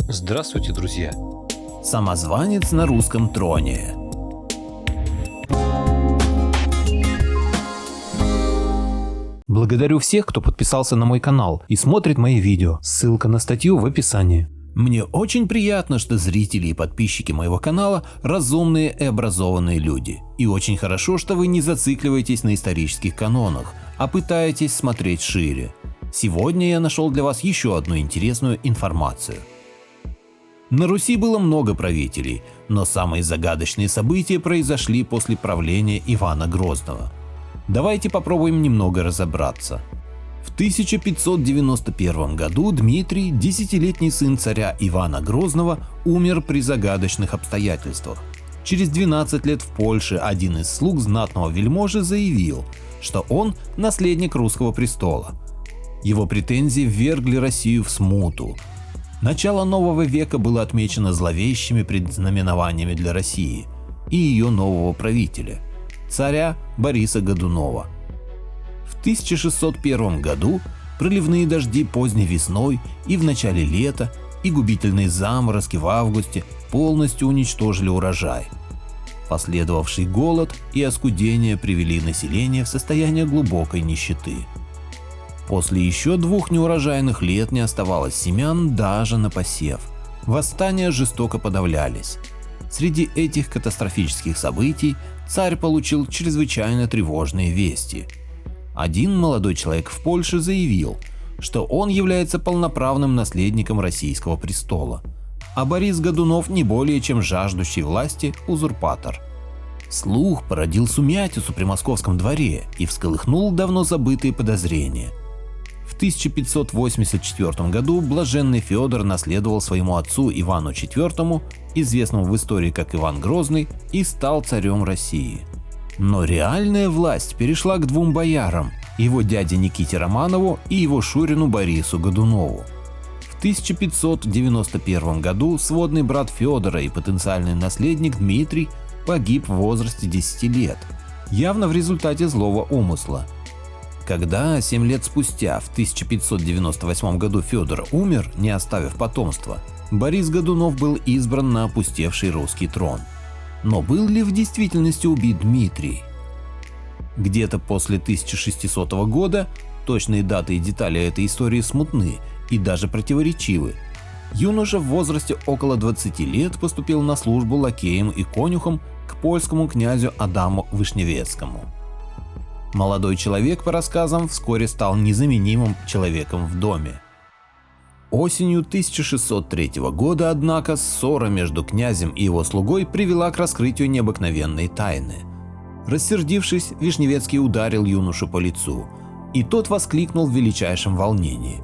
Здравствуйте, друзья! Самозванец на русском троне. Благодарю всех, кто подписался на мой канал и смотрит мои видео. Ссылка на статью в описании. Мне очень приятно, что зрители и подписчики моего канала разумные и образованные люди. И очень хорошо, что вы не зацикливаетесь на исторических канонах, а пытаетесь смотреть шире. Сегодня я нашел для вас еще одну интересную информацию. На Руси было много правителей, но самые загадочные события произошли после правления Ивана Грозного. Давайте попробуем немного разобраться. В 1591 году Дмитрий, десятилетний сын царя Ивана Грозного, умер при загадочных обстоятельствах. Через 12 лет в Польше один из слуг знатного вельможи заявил, что он наследник русского престола. Его претензии ввергли Россию в смуту. Начало нового века было отмечено зловещими предзнаменованиями для России и ее нового правителя, царя Бориса Годунова. В 1601 году проливные дожди поздней весной и в начале лета и губительные заморозки в августе полностью уничтожили урожай. Последовавший голод и оскудение привели население в состояние глубокой нищеты. После еще 2 неурожайных лет не оставалось семян даже на посев. Восстания жестоко подавлялись. Среди этих катастрофических событий царь получил чрезвычайно тревожные вести. Один молодой человек в Польше заявил, что он является полноправным наследником российского престола, а Борис Годунов не более чем жаждущий власти узурпатор. Слух породил сумятицу при московском дворе и всколыхнул давно забытые подозрения. В 1584 году блаженный Федор наследовал своему отцу Ивану IV, известному в истории как Иван Грозный, и стал царем России. Но реальная власть перешла к 2 боярам, его дяде Никите Романову и его шурину Борису Годунову. В 1591 году сводный брат Федора и потенциальный наследник Дмитрий погиб в возрасте 10 лет, явно в результате злого умысла. Когда 7 лет спустя, в 1598 году, Федор умер, не оставив потомства, Борис Годунов был избран на опустевший русский трон. Но был ли в действительности убит Дмитрий? Где-то после 1600 года, точные даты и детали этой истории смутны и даже противоречивы, юноша в возрасте около 20 лет поступил на службу лакеем и конюхом к польскому князю Адаму Вышневецкому. Молодой человек, по рассказам, вскоре стал незаменимым человеком в доме. Осенью 1603 года, однако, ссора между князем и его слугой привела к раскрытию необыкновенной тайны. Рассердившись, Вишневецкий ударил юношу по лицу, и тот воскликнул в величайшем волнении: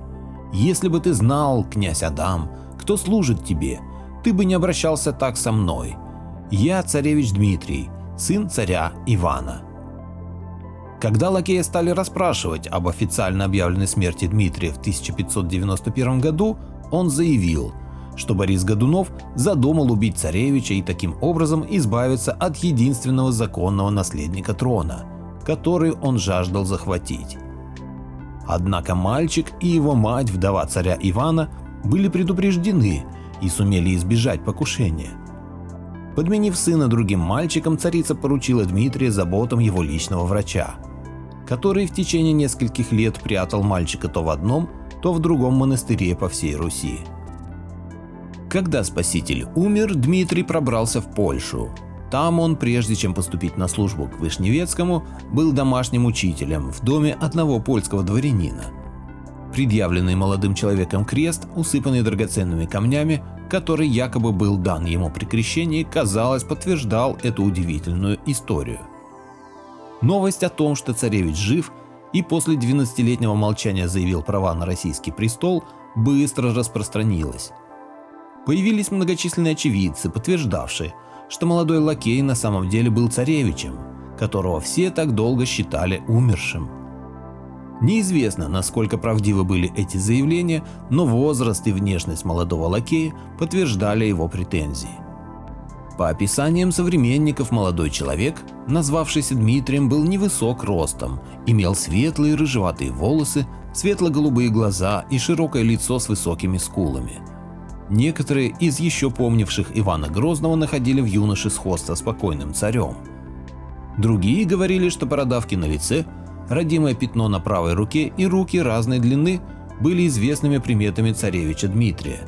«Если бы ты знал, князь Адам, кто служит тебе, ты бы не обращался так со мной. Я царевич Дмитрий, сын царя Ивана». Когда лакея стали расспрашивать об официально объявленной смерти Дмитрия в 1591 году, он заявил, что Борис Годунов задумал убить царевича и таким образом избавиться от единственного законного наследника трона, который он жаждал захватить. Однако мальчик и его мать, вдова царя Ивана, были предупреждены и сумели избежать покушения. Подменив сына другим мальчиком, царица поручила Дмитрия заботам его личного врача, который в течение нескольких лет прятал мальчика то в одном, то в другом монастыре по всей Руси. Когда Спаситель умер, Дмитрий пробрался в Польшу. Там он, прежде чем поступить на службу к Вышневецкому, был домашним учителем в доме одного польского дворянина. Предъявленный молодым человеком крест, усыпанный драгоценными камнями, который якобы был дан ему при крещении, казалось, подтверждал эту удивительную историю. Новость о том, что царевич жив и после 12-летнего молчания заявил права на российский престол, быстро распространилась. Появились многочисленные очевидцы, подтверждавшие, что молодой лакей на самом деле был царевичем, которого все так долго считали умершим. Неизвестно, насколько правдивы были эти заявления, но возраст и внешность молодого лакея подтверждали его претензии. По описаниям современников, молодой человек, назвавшийся Дмитрием, был невысок ростом, имел светлые рыжеватые волосы, светло-голубые глаза и широкое лицо с высокими скулами. Некоторые из еще помнивших Ивана Грозного находили в юноше сходство с покойным царем. Другие говорили, что бородавки на лице, родимое пятно на правой руке и руки разной длины были известными приметами царевича Дмитрия.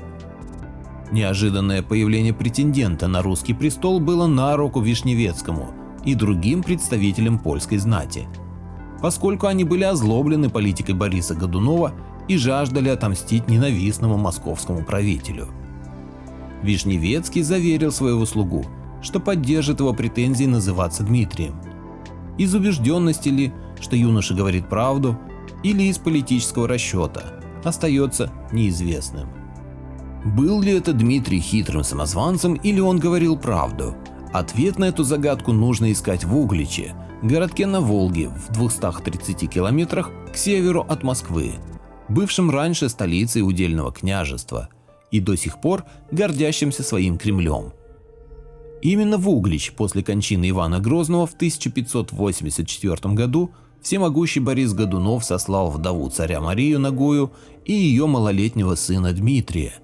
Неожиданное появление претендента на русский престол было на руку Вишневецкому и другим представителям польской знати, поскольку они были озлоблены политикой Бориса Годунова и жаждали отомстить ненавистному московскому правителю. Вишневецкий заверил своего слугу, что поддержит его претензии называться Дмитрием. Из убежденности ли, что юноша говорит правду, или из политического расчета, остается неизвестным. Был ли это Дмитрий хитрым самозванцем, или он говорил правду? Ответ на эту загадку нужно искать в Угличе, городке на Волге в 230 километрах к северу от Москвы, бывшем раньше столицей удельного княжества и до сих пор гордящимся своим Кремлем. Именно в Углич после кончины Ивана Грозного в 1584 году всемогущий Борис Годунов сослал вдову царя Марию Нагую и ее малолетнего сына Дмитрия.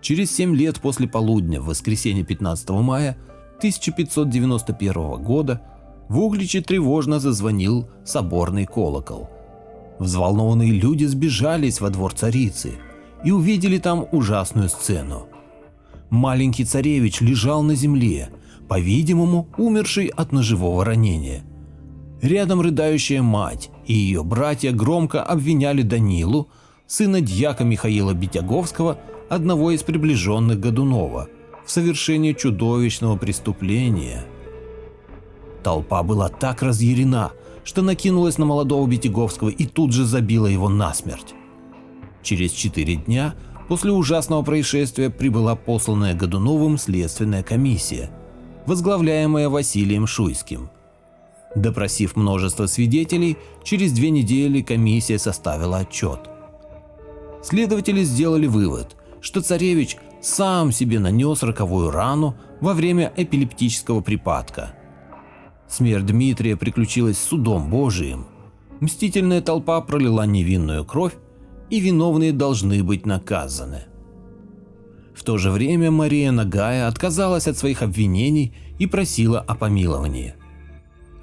Через 7 лет после полудня в воскресенье 15 мая 1591 года в Угличе тревожно зазвонил соборный колокол. Взволнованные люди сбежались во двор царицы и увидели там ужасную сцену. Маленький царевич лежал на земле, по-видимому, умерший от ножевого ранения. Рядом рыдающая мать и ее братья громко обвиняли Данилу, сына дьяка Михаила Битяговского, одного из приближенных Годунова, в совершении чудовищного преступления. Толпа была так разъярена, что накинулась на молодого Битяговского и тут же забила его насмерть. Через 4 дня после ужасного происшествия прибыла посланная Годуновым следственная комиссия, возглавляемая Василием Шуйским. Допросив множество свидетелей, через 2 недели комиссия составила отчет. Следователи сделали вывод, что царевич сам себе нанес роковую рану во время эпилептического припадка. Смерть Дмитрия приключилась судом Божиим. Мстительная толпа пролила невинную кровь, и виновные должны быть наказаны. В то же время Мария Нагая отказалась от своих обвинений и просила о помиловании.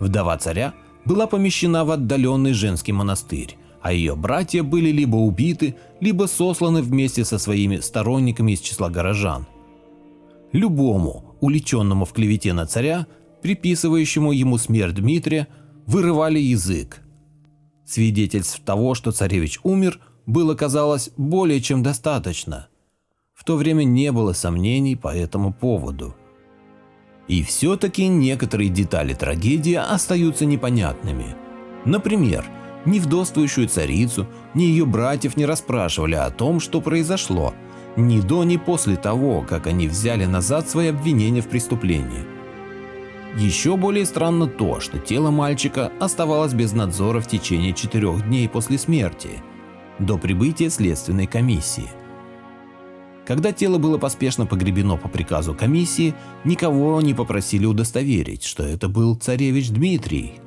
Вдова царя была помещена в отдаленный женский монастырь, а ее братья были либо убиты, либо сосланы вместе со своими сторонниками из числа горожан. Любому, уличенному в клевете на царя, приписывающему ему смерть Дмитрия, вырывали язык. Свидетельств того, что царевич умер, было, казалось, более чем достаточно. В то время не было сомнений по этому поводу. И все-таки некоторые детали трагедии остаются непонятными. Например, ни вдовствующую царицу, ни ее братьев не расспрашивали о том, что произошло, ни до, ни после того, как они взяли назад свои обвинения в преступлении. Еще более странно то, что тело мальчика оставалось без надзора в течение 4 дней после смерти, до прибытия следственной комиссии. Когда тело было поспешно погребено по приказу комиссии, никого не попросили удостоверить, что это был царевич Дмитрий.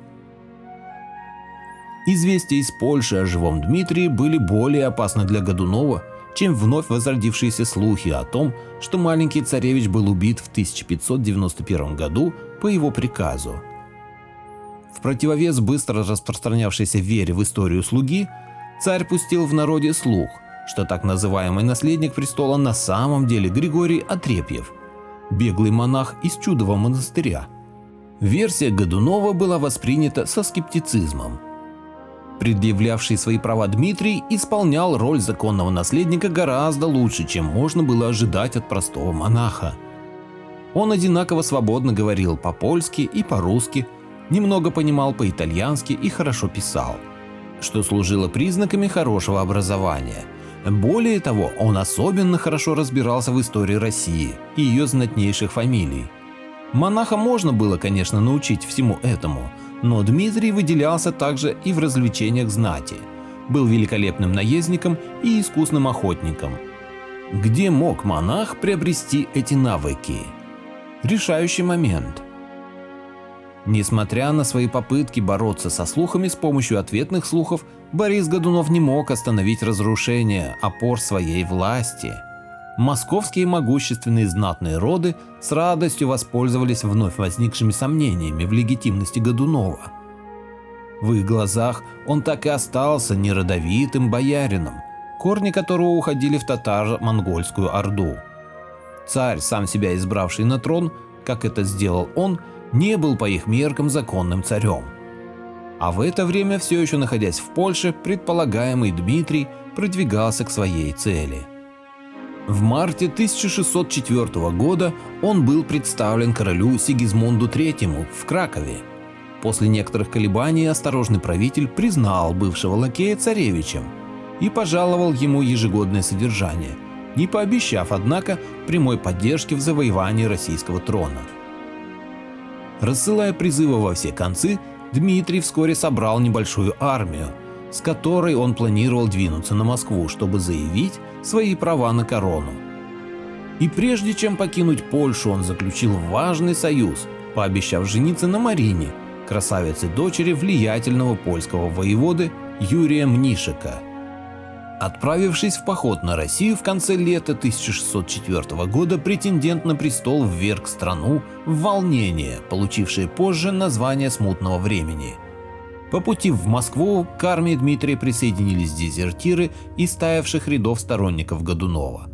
Известия из Польши о живом Дмитрии были более опасны для Годунова, чем вновь возродившиеся слухи о том, что маленький царевич был убит в 1591 году по его приказу. В противовес быстро распространявшейся вере в историю слуги, царь пустил в народе слух, что так называемый наследник престола на самом деле Григорий Отрепьев, беглый монах из Чудового монастыря. Версия Годунова была воспринята со скептицизмом. Предъявлявший свои права Дмитрий исполнял роль законного наследника гораздо лучше, чем можно было ожидать от простого монаха. Он одинаково свободно говорил по-польски и по-русски, немного понимал по-итальянски и хорошо писал, что служило признаками хорошего образования. Более того, он особенно хорошо разбирался в истории России и ее знатнейших фамилий. Монаха можно было, конечно, научить всему этому, но Дмитрий выделялся также и в развлечениях знати, был великолепным наездником и искусным охотником. Где мог монах приобрести эти навыки? Решающий момент. Несмотря на свои попытки бороться со слухами с помощью ответных слухов, Борис Годунов не мог остановить разрушение опор своей власти. московские могущественные знатные роды с радостью воспользовались вновь возникшими сомнениями в легитимности Годунова. В их глазах он так и остался неродовитым боярином, корни которого уходили в татаро-монгольскую орду. Царь, сам себя избравший на трон, как это сделал он, не был по их меркам законным царем. А в это время, все еще находясь в Польше, предполагаемый Дмитрий продвигался к своей цели. В марте 1604 года он был представлен королю Сигизмунду III в Кракове. После некоторых колебаний осторожный правитель признал бывшего лакея царевичем и пожаловал ему ежегодное содержание, не пообещав, однако, прямой поддержки в завоевании российского трона. Рассылая призывы во все концы, Дмитрий вскоре собрал небольшую армию, с которой он планировал двинуться на Москву, чтобы заявить свои права на корону. И прежде чем покинуть Польшу, он заключил важный союз, пообещав жениться на Марине, красавице-дочери влиятельного польского воеводы Юрия Мнишека. Отправившись в поход на Россию в конце лета 1604 года, претендент на престол вверг страну в волнение, получившее позже название Смутного времени. По пути в Москву к армии Дмитрия присоединились дезертиры из таявших рядов сторонников Годунова.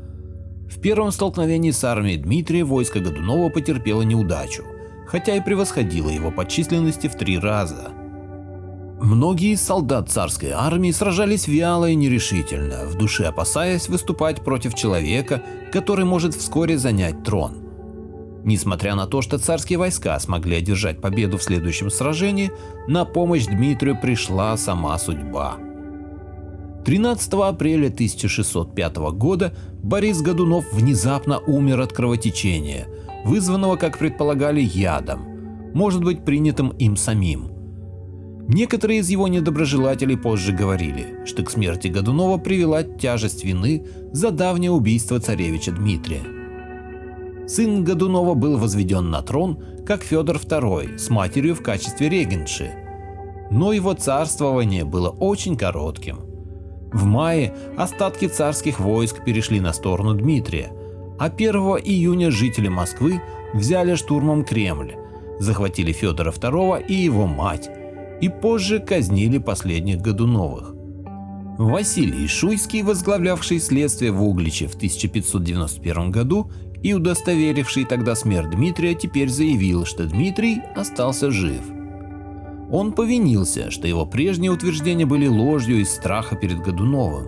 В первом столкновении с армией Дмитрия войско Годунова потерпело неудачу, хотя и превосходило его по численности в 3 раза. Многие из солдат царской армии сражались вяло и нерешительно, в душе опасаясь выступать против человека, который может вскоре занять трон. Несмотря на то, что царские войска смогли одержать победу в следующем сражении, на помощь Дмитрию пришла сама судьба. 13 апреля 1605 года Борис Годунов внезапно умер от кровотечения, вызванного, как предполагали, ядом, может быть, принятым им самим. Некоторые из его недоброжелателей позже говорили, что к смерти Годунова привела тяжесть вины за давнее убийство царевича Дмитрия. Сын Годунова был возведен на трон, как Федор II, с матерью в качестве регентши. Но его царствование было очень коротким. В мае остатки царских войск перешли на сторону Дмитрия, а 1 июня жители Москвы взяли штурмом Кремль, захватили Федора II и его мать, и позже казнили последних Годуновых. Василий Шуйский, возглавлявший следствие в Угличе в 1591 году и удостоверивший тогда смерть Дмитрия, теперь заявил, что Дмитрий остался жив. Он повинился, что его прежние утверждения были ложью из страха перед Годуновым.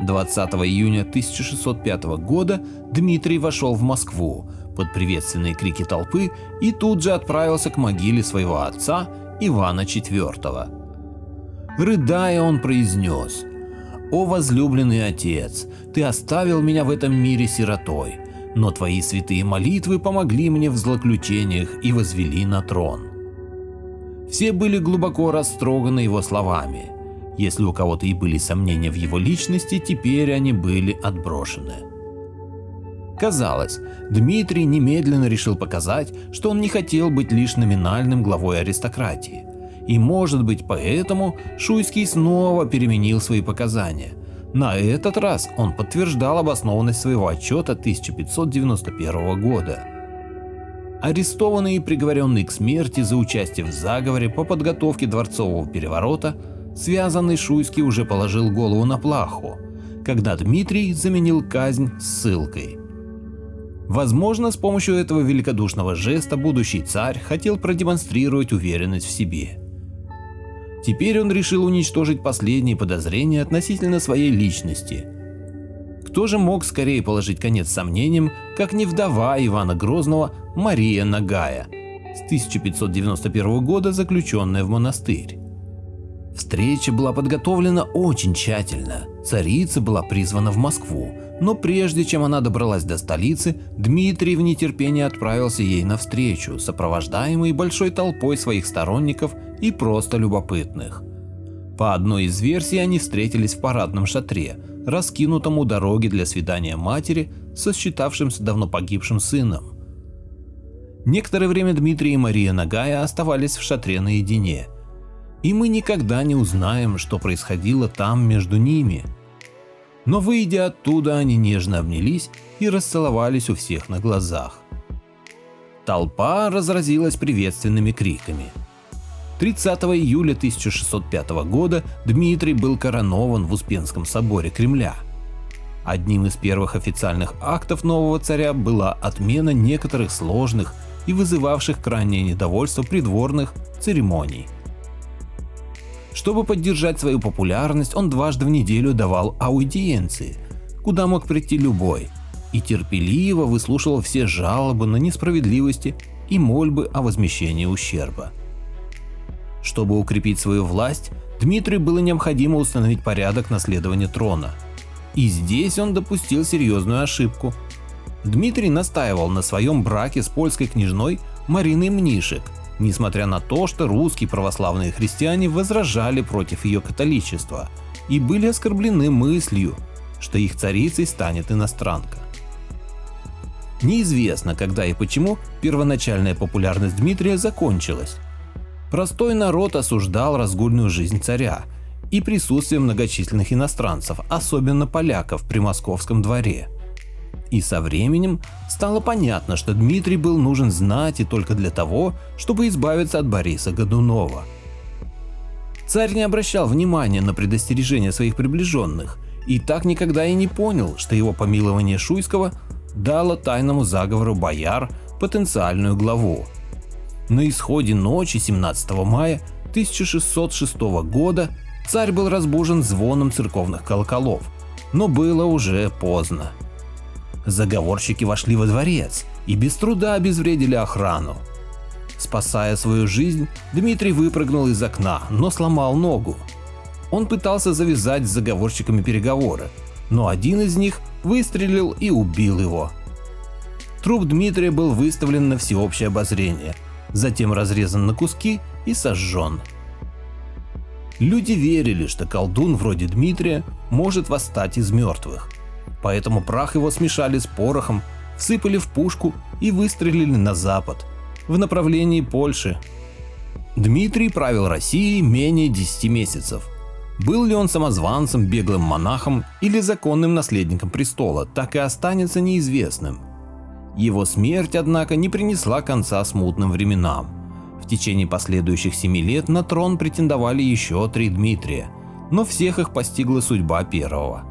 20 июня 1605 года Дмитрий вошел в Москву под приветственные крики толпы и тут же отправился к могиле своего отца Ивана IV. Рыдая, он произнес: «О возлюбленный отец, ты оставил меня в этом мире сиротой, но твои святые молитвы помогли мне в злоключениях и возвели на трон». Все были глубоко растроганы его словами. Если у кого-то и были сомнения в его личности, теперь они были отброшены. Казалось, Дмитрий немедленно решил показать, что он не хотел быть лишь номинальным главой аристократии. И, может быть, поэтому Шуйский снова переменил свои показания. На этот раз он подтверждал обоснованность своего отчета 1591 года. Арестованный и приговоренный к смерти за участие в заговоре по подготовке дворцового переворота, связанный Шуйский уже положил голову на плаху, когда Дмитрий заменил казнь ссылкой. Возможно, с помощью этого великодушного жеста будущий царь хотел продемонстрировать уверенность в себе. Теперь он решил уничтожить последние подозрения относительно своей личности. Кто же мог скорее положить конец сомнениям, как не вдова Ивана Грозного Мария Нагая, с 1591 года заключенная в монастырь. Встреча была подготовлена очень тщательно. Царица была призвана в Москву, но прежде чем она добралась до столицы, Дмитрий в нетерпении отправился ей навстречу, сопровождаемый большой толпой своих сторонников и просто любопытных. По одной из версий, они встретились в парадном шатре, раскинутом у дороги для свидания матери со считавшимся давно погибшим сыном. Некоторое время Дмитрий и Мария Нагая оставались в шатре наедине, и мы никогда не узнаем, что происходило там между ними. Но выйдя оттуда, они нежно обнялись и расцеловались у всех на глазах. Толпа разразилась приветственными криками. 30 июля 1605 года Дмитрий был коронован в Успенском соборе Кремля. Одним из первых официальных актов нового царя была отмена некоторых сложных и вызывавших крайнее недовольство придворных церемоний. Чтобы поддержать свою популярность, он дважды в неделю давал аудиенции, куда мог прийти любой, и терпеливо выслушивал все жалобы на несправедливости и мольбы о возмещении ущерба. Чтобы укрепить свою власть, Дмитрию было необходимо установить порядок наследования трона. И здесь он допустил серьезную ошибку. Дмитрий настаивал на своем браке с польской княжной Мариной Мнишек, несмотря на то, что русские православные христиане возражали против ее католичества и были оскорблены мыслью, что их царицей станет иностранка. Неизвестно, когда и почему первоначальная популярность Дмитрия закончилась. Простой народ осуждал разгульную жизнь царя и присутствие многочисленных иностранцев, особенно поляков при московском дворе. И со временем стало понятно, что Дмитрий был нужен знати только для того, чтобы избавиться от Бориса Годунова. Царь не обращал внимания на предостережения своих приближенных и так никогда и не понял, что его помилование Шуйского дало тайному заговору бояр потенциальную главу. На исходе ночи 17 мая 1606 года царь был разбужен звоном церковных колоколов, но было уже поздно. Заговорщики вошли во дворец и без труда обезвредили охрану. Спасая свою жизнь, Дмитрий выпрыгнул из окна, но сломал ногу. Он пытался завязать с заговорщиками переговоры, но один из них выстрелил и убил его. Труп Дмитрия был выставлен на всеобщее обозрение, затем разрезан на куски и сожжен. Люди верили, что колдун вроде Дмитрия может восстать из мертвых, поэтому прах его смешали с порохом, всыпали в пушку и выстрелили на запад, в направлении Польши. Дмитрий правил Россией менее 10 месяцев. Был ли он самозванцем, беглым монахом или законным наследником престола, так и останется неизвестным. Его смерть, однако, не принесла конца смутным временам. В течение последующих 7 лет на трон претендовали еще 3 Дмитрия, но всех их постигла судьба первого.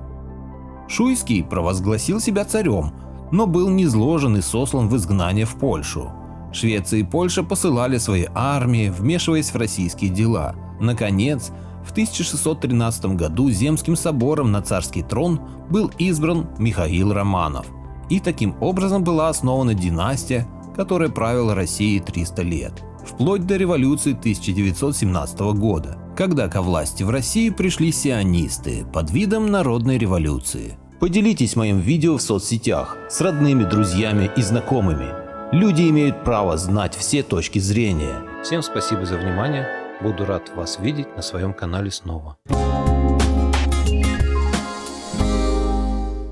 Шуйский провозгласил себя царем, но был низвержен и сослан в изгнание в Польшу. Швеция и Польша посылали свои армии, вмешиваясь в российские дела. Наконец, в 1613 году Земским собором на царский трон был избран Михаил Романов, и таким образом была основана династия, которая правила Россией 300 лет, вплоть до революции 1917 года, когда ко власти в России пришли сионисты под видом народной революции. Поделитесь моим видео в соцсетях с родными, друзьями и знакомыми. Люди имеют право знать все точки зрения. Всем спасибо за внимание. Буду рад вас видеть на своем канале снова.